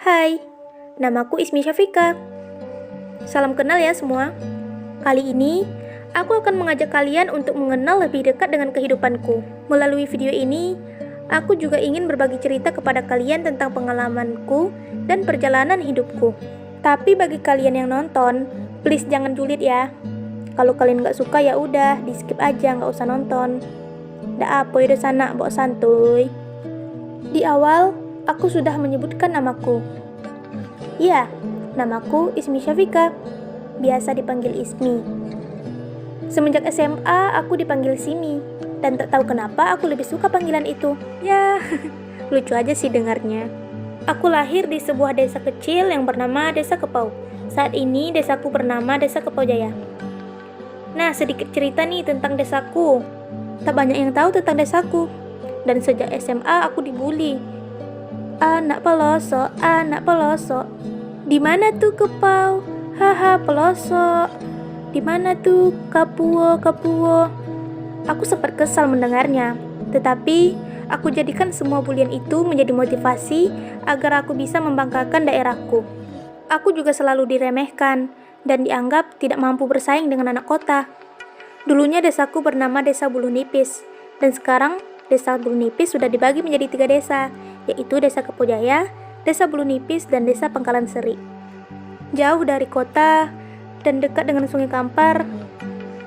Hai, namaku Ismi Syafika. Salam kenal ya semua. Kali ini, aku akan mengajak kalian untuk mengenal lebih dekat dengan kehidupanku. Melalui video ini, aku juga ingin berbagi cerita kepada kalian tentang pengalamanku dan perjalanan hidupku. Tapi bagi kalian yang nonton, please jangan julid ya. Kalau kalian nggak suka ya udah, di skip aja, nggak usah nonton. Dah apa udah sana, bawa santuy. Di awal, aku sudah menyebutkan namaku. Ya, namaku Ismi Syafika, biasa dipanggil Ismi. Semenjak SMA, aku dipanggil Simi, dan tak tahu kenapa aku lebih suka panggilan itu. Ya, lucu aja sih dengarnya. Aku lahir di sebuah desa kecil yang bernama Desa Kepau. Saat ini, desaku bernama Desa Kepau Jaya. Nah, sedikit cerita nih tentang desaku. Tak banyak yang tahu tentang desaku. Dan sejak SMA, aku dibully. Anak pelosok, anak pelosok. Di mana tuh Kepau? Haha, pelosok. Di mana tuh Kapuo, Kapuo? Aku sempat kesal mendengarnya, tetapi aku jadikan semua bulian itu menjadi motivasi agar aku bisa membanggakan daerahku. Aku juga selalu diremehkan dan dianggap tidak mampu bersaing dengan anak kota. Dulunya desaku bernama Desa Bulu Nipis, dan sekarang Desa Bulu Nipis sudah dibagi menjadi 3 desa, yaitu Desa Kepau Jaya, Desa Bulu Nipis, dan Desa Pangkalan Seri. Jauh dari kota dan dekat dengan Sungai Kampar,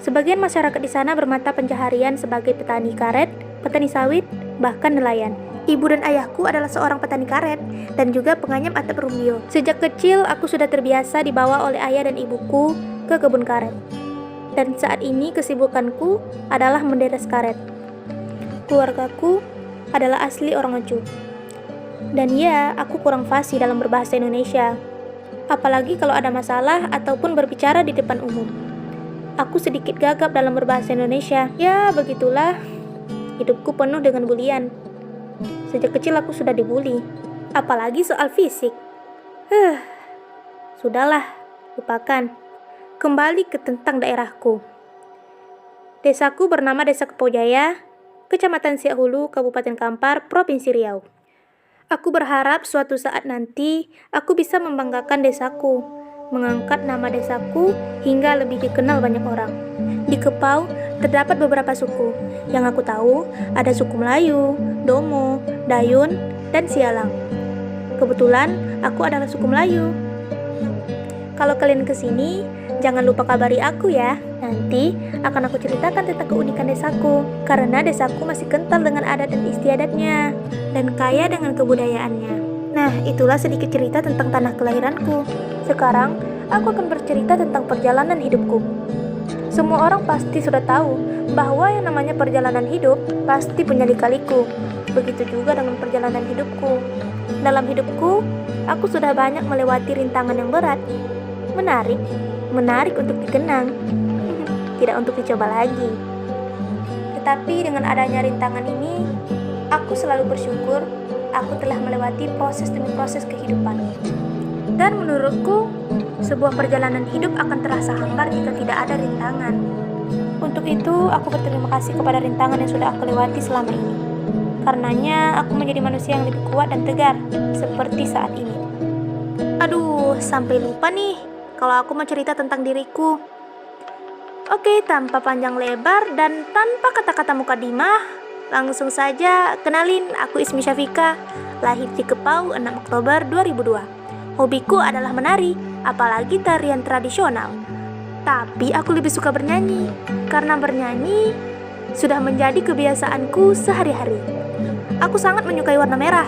sebagian masyarakat di sana bermata pencaharian sebagai petani karet, petani sawit, bahkan nelayan. Ibu dan ayahku adalah seorang petani karet dan juga penganyam atap rumbio. Sejak kecil, aku sudah terbiasa dibawa oleh ayah dan ibuku ke kebun karet. Dan saat ini kesibukanku adalah menderes karet. Keluargaku adalah asli orang Ngecu. Dan ya, aku kurang fasih dalam berbahasa Indonesia. Apalagi kalau ada masalah ataupun berbicara di depan umum. Aku sedikit gagap dalam berbahasa Indonesia. Ya, begitulah. Hidupku penuh dengan bulian. Sejak kecil aku sudah dibully. Apalagi soal fisik. Sudahlah, lupakan. Kembali ke tentang daerahku. Desaku bernama Desa Kepau Jaya, Kecamatan Siak Hulu, Kabupaten Kampar, Provinsi Riau. Aku berharap suatu saat nanti aku bisa membanggakan desaku, mengangkat nama desaku hingga lebih dikenal banyak orang. Di Kepau terdapat beberapa suku. Yang aku tahu ada suku Melayu, Domo, Dayun, dan Sialang. Kebetulan aku adalah suku Melayu. Kalau kalian kesini, jangan lupa kabari aku ya. Nanti akan aku ceritakan tentang keunikan desaku, karena desaku masih kental dengan adat dan istiadatnya, dan kaya dengan kebudayaannya. Nah, itulah sedikit cerita tentang tanah kelahiranku. Sekarang, aku akan bercerita tentang perjalanan hidupku. Semua orang pasti sudah tahu bahwa yang namanya perjalanan hidup pasti punya lika-liku. Begitu juga dengan perjalanan hidupku. Dalam hidupku, aku sudah banyak melewati rintangan yang berat. Menarik untuk dikenang, tidak untuk dicoba lagi. Tetapi dengan adanya rintangan ini, aku selalu bersyukur aku telah melewati proses demi proses kehidupan. Dan menurutku, sebuah perjalanan hidup akan terasa hambar jika tidak ada rintangan. Untuk itu, aku berterima kasih kepada rintangan yang sudah aku lewati selama ini. Karenanya, aku menjadi manusia yang lebih kuat dan tegar, seperti saat ini. Aduh, sampai lupa nih kalau aku mau cerita tentang diriku. Oke, tanpa panjang lebar dan tanpa kata-kata mukadimah, langsung saja kenalin, aku Ismi Syafika, lahir di Kepau 6 Oktober 2002. Hobiku adalah menari, apalagi tarian tradisional. Tapi aku lebih suka bernyanyi, karena bernyanyi sudah menjadi kebiasaanku sehari-hari. Aku sangat menyukai warna merah.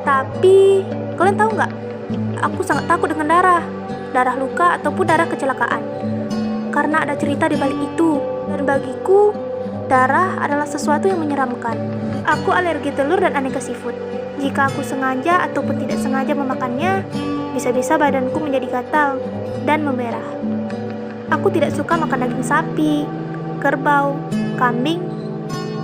Tapi, kalian tahu nggak? Aku sangat takut dengan darah luka ataupun darah kecelakaan. Karena ada cerita di balik itu. Dan bagiku, darah adalah sesuatu yang menyeramkan. Aku alergi telur dan aneka seafood. Jika aku sengaja ataupun tidak sengaja memakannya, bisa-bisa badanku menjadi gatal dan memerah. Aku tidak suka makan daging sapi, kerbau, kambing,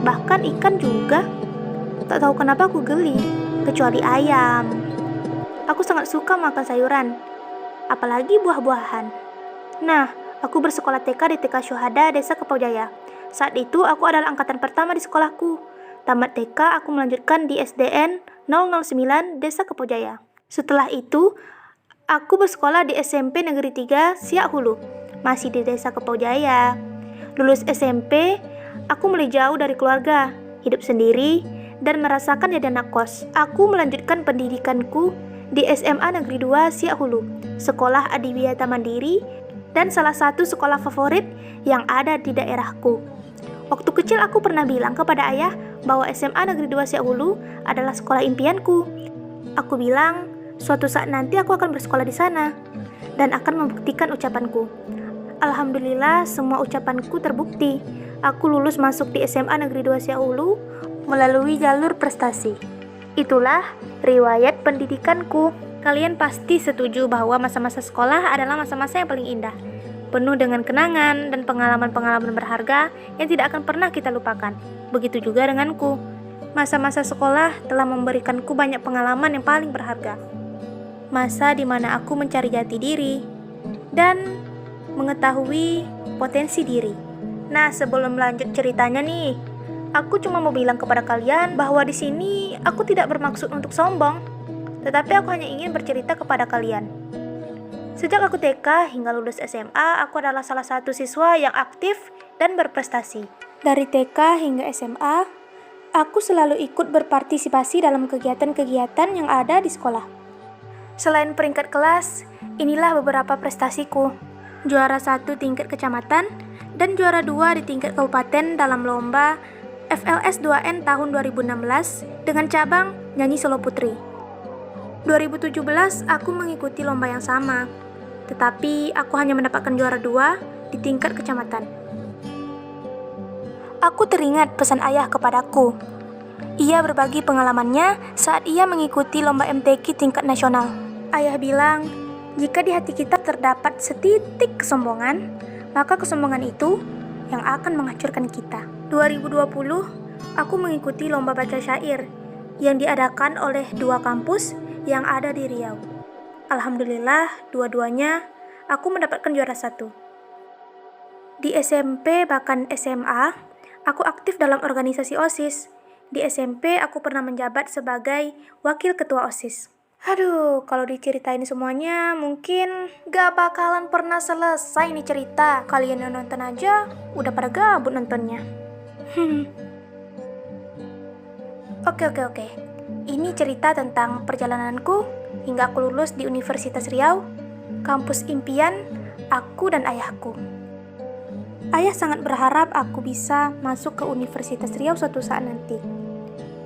bahkan ikan juga. Tak tahu kenapa aku geli, kecuali ayam. Aku sangat suka makan sayuran, apalagi buah-buahan. Nah, aku bersekolah TK di TK Syuhada Desa Kepau Jaya. Saat itu aku adalah angkatan pertama di sekolahku. Tamat TK, aku melanjutkan di SDN 009 Desa Kepau Jaya. Setelah itu, aku bersekolah di SMP Negeri 3 Siak Hulu, masih di Desa Kepau Jaya. Lulus SMP, aku mulai jauh dari keluarga, hidup sendiri, dan merasakan jadi anak kos. Aku melanjutkan pendidikanku di SMA Negeri 2 Siak Hulu, sekolah adiwiyata mandiri, dan salah satu sekolah favorit yang ada di daerahku. Waktu kecil aku pernah bilang kepada ayah bahwa SMA Negeri 2 Siak Hulu adalah sekolah impianku. Aku bilang, suatu saat nanti aku akan bersekolah di sana dan akan membuktikan ucapanku. Alhamdulillah, semua ucapanku terbukti. Aku lulus masuk di SMA Negeri 2 Siak Hulu melalui jalur prestasi. Itulah riwayat pendidikanku. Kalian pasti setuju bahwa masa-masa sekolah adalah masa-masa yang paling indah, penuh dengan kenangan dan pengalaman-pengalaman berharga yang tidak akan pernah kita lupakan. Begitu juga denganku. Masa-masa sekolah telah memberikanku banyak pengalaman yang paling berharga. Masa di mana aku mencari jati diri dan mengetahui potensi diri. Nah, sebelum lanjut ceritanya nih, aku cuma mau bilang kepada kalian bahwa di sini aku tidak bermaksud untuk sombong, tetapi aku hanya ingin bercerita kepada kalian. Sejak aku TK hingga lulus SMA, aku adalah salah satu siswa yang aktif dan berprestasi. Dari TK hingga SMA, aku selalu ikut berpartisipasi dalam kegiatan-kegiatan yang ada di sekolah. Selain peringkat kelas, inilah beberapa prestasiku. Juara 1 tingkat kecamatan dan juara 2 di tingkat kabupaten dalam lomba FLS 2N tahun 2016 dengan cabang nyanyi solo putri. 2017 aku mengikuti lomba yang sama, tetapi aku hanya mendapatkan juara 2 di tingkat kecamatan. Aku teringat pesan ayah kepadaku. Ia berbagi pengalamannya saat ia mengikuti lomba MTQ tingkat nasional. Ayah bilang, jika di hati kita terdapat setitik kesombongan, maka kesombongan itu yang akan menghancurkan kita. 2020, aku mengikuti lomba baca syair yang diadakan oleh 2 kampus yang ada di Riau. Alhamdulillah, dua-duanya aku mendapatkan juara 1. Di SMP bahkan SMA, aku aktif dalam organisasi OSIS. Di SMP, aku pernah menjabat sebagai wakil ketua OSIS. Aduh, kalau diceritain semuanya, mungkin gak bakalan pernah selesai nih cerita. Kalian yang nonton aja, udah pada gabut nontonnya. Oke. Ini cerita tentang perjalananku hingga aku lulus di Universitas Riau, kampus impian aku dan ayahku. Ayah sangat berharap aku bisa masuk ke Universitas Riau suatu saat nanti.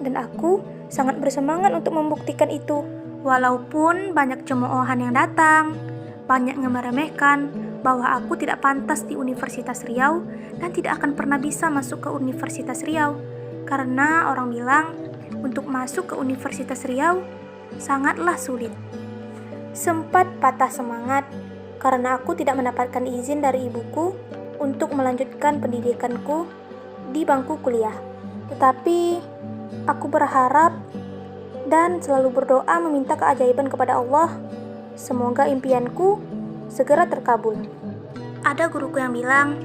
Dan aku sangat bersemangat untuk membuktikan itu. Walaupun banyak cemoohan yang datang, banyak yang meremehkan bahwa aku tidak pantas di Universitas Riau dan tidak akan pernah bisa masuk ke Universitas Riau. Karena orang bilang untuk masuk ke Universitas Riau sangatlah sulit. Sempat patah semangat karena aku tidak mendapatkan izin dari ibuku untuk melanjutkan pendidikanku di bangku kuliah. Tetapi aku berharap dan selalu berdoa meminta keajaiban kepada Allah. Semoga impianku segera terkabul. Ada guruku yang bilang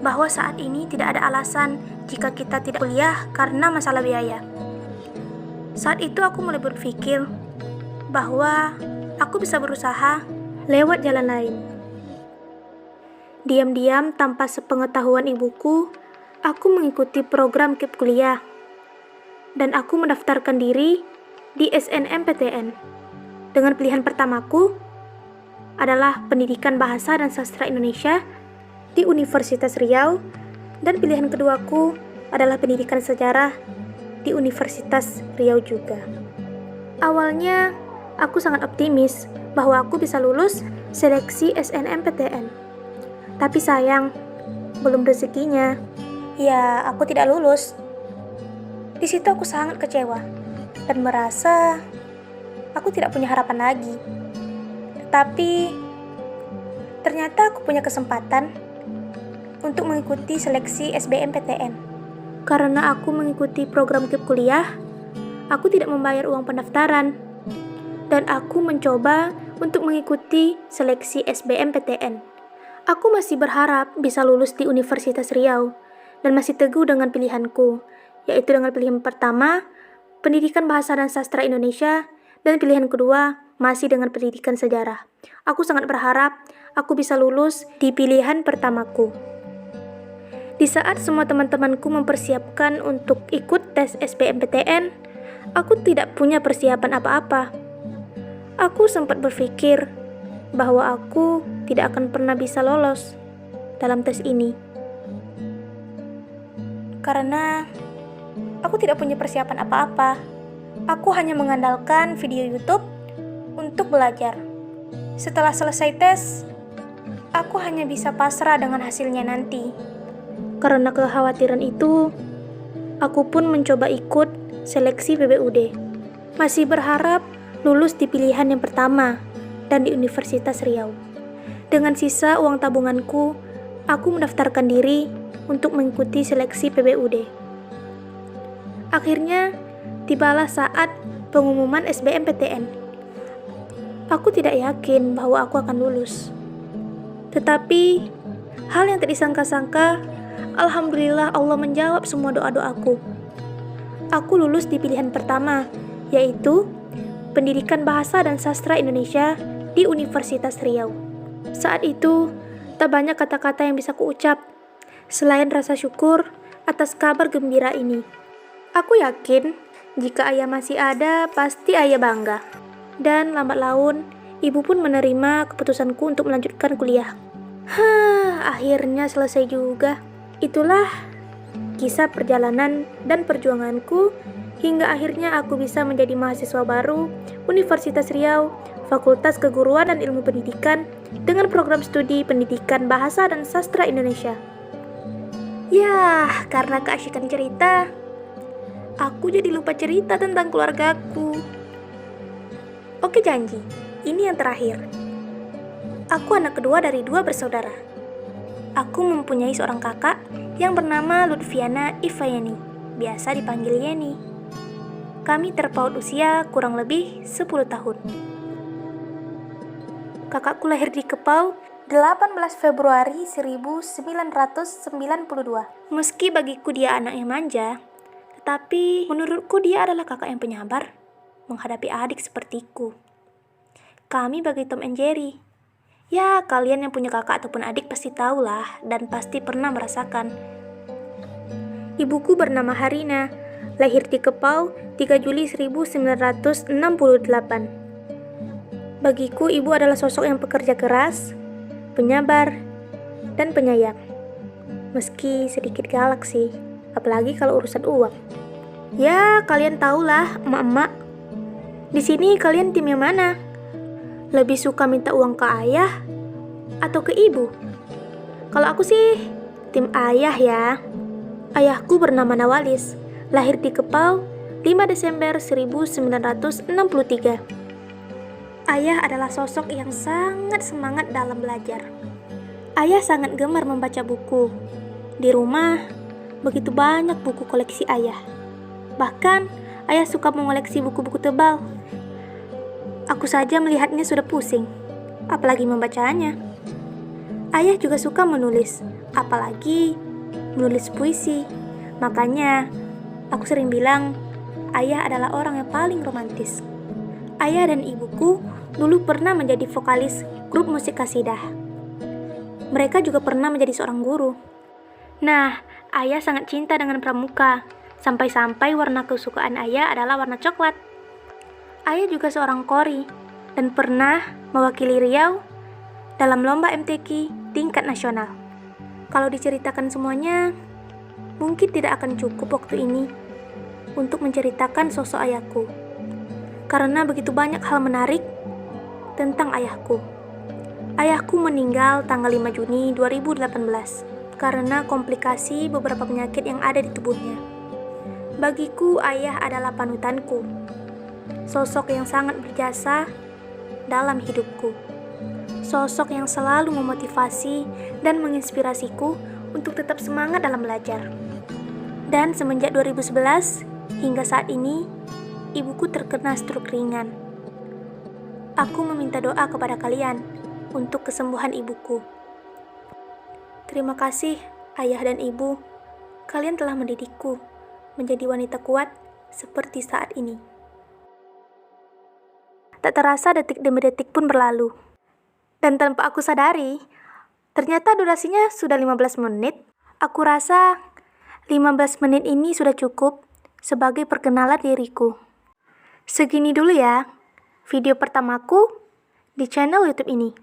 bahwa saat ini tidak ada alasan jika kita tidak kuliah karena masalah biaya. Saat itu aku mulai berpikir bahwa aku bisa berusaha lewat jalan lain. Diam-diam tanpa sepengetahuan ibuku, aku mengikuti program KIP kuliah. Dan aku mendaftarkan diri di SNMPTN. Dengan pilihan pertamaku adalah Pendidikan Bahasa dan Sastra Indonesia di Universitas Riau, dan pilihan keduaku adalah Pendidikan Sejarah di Universitas Riau juga. Awalnya, aku sangat optimis bahwa aku bisa lulus seleksi SNMPTN. Tapi sayang, belum rezekinya. Ya, aku tidak lulus. Di situ aku sangat kecewa dan merasa aku tidak punya harapan lagi. Tetapi ternyata aku punya kesempatan untuk mengikuti seleksi SBMPTN. Karena aku mengikuti program KIP kuliah, aku tidak membayar uang pendaftaran. Dan aku mencoba untuk mengikuti seleksi SBMPTN. Aku masih berharap bisa lulus di Universitas Riau dan masih teguh dengan pilihanku, yaitu dengan pilihan pertama, Pendidikan Bahasa dan Sastra Indonesia, dan pilihan kedua, masih dengan pendidikan sejarah. Aku sangat berharap aku bisa lulus di pilihan pertamaku. Di saat semua teman-temanku mempersiapkan untuk ikut tes SBMPTN, aku tidak punya persiapan apa-apa. Aku sempat berpikir bahwa aku tidak akan pernah bisa lolos dalam tes ini. Karena aku tidak punya persiapan apa-apa. Aku hanya mengandalkan video YouTube untuk belajar. Setelah selesai tes, aku hanya bisa pasrah dengan hasilnya nanti. Karena kekhawatiran itu, aku pun mencoba ikut seleksi PBUD. Masih berharap lulus di pilihan yang pertama dan di Universitas Riau. Dengan sisa uang tabunganku, aku mendaftarkan diri untuk mengikuti seleksi PBUD. Akhirnya, tibalah saat pengumuman SBMPTN. Aku tidak yakin bahwa aku akan lulus. Tetapi, hal yang tak disangka-sangka, alhamdulillah Allah menjawab semua doa-doaku. Aku lulus di pilihan pertama, yaitu Pendidikan Bahasa dan Sastra Indonesia di Universitas Riau. Saat itu, tak banyak kata-kata yang bisa kuucap, selain rasa syukur atas kabar gembira ini. Aku yakin, jika ayah masih ada, pasti ayah bangga. Dan lambat laun, ibu pun menerima keputusanku untuk melanjutkan kuliah. Akhirnya selesai juga. Itulah kisah perjalanan dan perjuanganku hingga akhirnya aku bisa menjadi mahasiswa baru Universitas Riau, Fakultas Keguruan dan Ilmu Pendidikan dengan program studi Pendidikan Bahasa dan Sastra Indonesia. Yah, karena keasyikan cerita, aku jadi lupa cerita tentang keluargaku. Oke, janji, ini yang terakhir. Aku anak kedua dari 2 bersaudara. Aku mempunyai seorang kakak yang bernama Lutfiana Ifayani, biasa dipanggil Yeni. Kami terpaut usia kurang lebih 10 tahun. Kakakku lahir di Kepau 18 Februari 1992. Meski bagiku dia anak yang manja, tetapi menurutku dia adalah kakak yang penyabar menghadapi adik sepertiku. Kami bagi Tom and Jerry. Ya, kalian yang punya kakak ataupun adik pasti tahulah dan pasti pernah merasakan. Ibuku bernama Harina, lahir di Kepau 3 Juli 1968. Bagiku ibu adalah sosok yang pekerja keras, penyabar, dan penyayang. Meski sedikit galak sih, apalagi kalau urusan uang. Ya, kalian tahulah emak-emak. Di sini kalian tim yang mana? Lebih suka minta uang ke ayah atau ke ibu? Kalau aku sih tim ayah ya. Ayahku bernama Nawalis, lahir di Kepau 5 Desember 1963. Ayah adalah sosok yang sangat semangat dalam belajar. Ayah sangat gemar membaca buku. Di rumah, begitu banyak buku koleksi ayah. Bahkan, ayah suka mengoleksi buku-buku tebal. Aku saja melihatnya sudah pusing, apalagi membacanya. Ayah juga suka menulis, apalagi menulis puisi. Makanya, aku sering bilang, ayah adalah orang yang paling romantis. Ayah dan ibuku dulu pernah menjadi vokalis grup musik kasidah. Mereka juga pernah menjadi seorang guru. Nah, ayah sangat cinta dengan pramuka, sampai-sampai warna kesukaan ayah adalah warna coklat. Ayah juga seorang kori, dan pernah mewakili Riau dalam lomba MTQ tingkat nasional. Kalau diceritakan semuanya, mungkin tidak akan cukup waktu ini untuk menceritakan sosok ayahku. Karena begitu banyak hal menarik tentang ayahku. Ayahku meninggal tanggal 5 Juni 2018 karena komplikasi beberapa penyakit yang ada di tubuhnya. Bagiku, ayah adalah panutanku. Sosok yang sangat berjasa dalam hidupku. Sosok yang selalu memotivasi dan menginspirasiku untuk tetap semangat dalam belajar. Dan semenjak 2011 hingga saat ini, ibuku terkena stroke ringan. Aku meminta doa kepada kalian untuk kesembuhan ibuku. Terima kasih, ayah dan ibu. Kalian telah mendidikku menjadi wanita kuat seperti saat ini. Tak terasa detik demi detik pun berlalu. Dan tanpa aku sadari, ternyata durasinya sudah 15 menit. Aku rasa 15 menit ini sudah cukup sebagai perkenalan diriku. Segini dulu ya, video pertamaku di channel YouTube ini.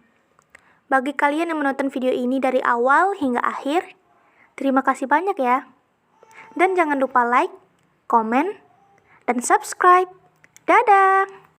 Bagi kalian yang menonton video ini dari awal hingga akhir, terima kasih banyak ya. Dan jangan lupa like, komen, dan subscribe. Dadah!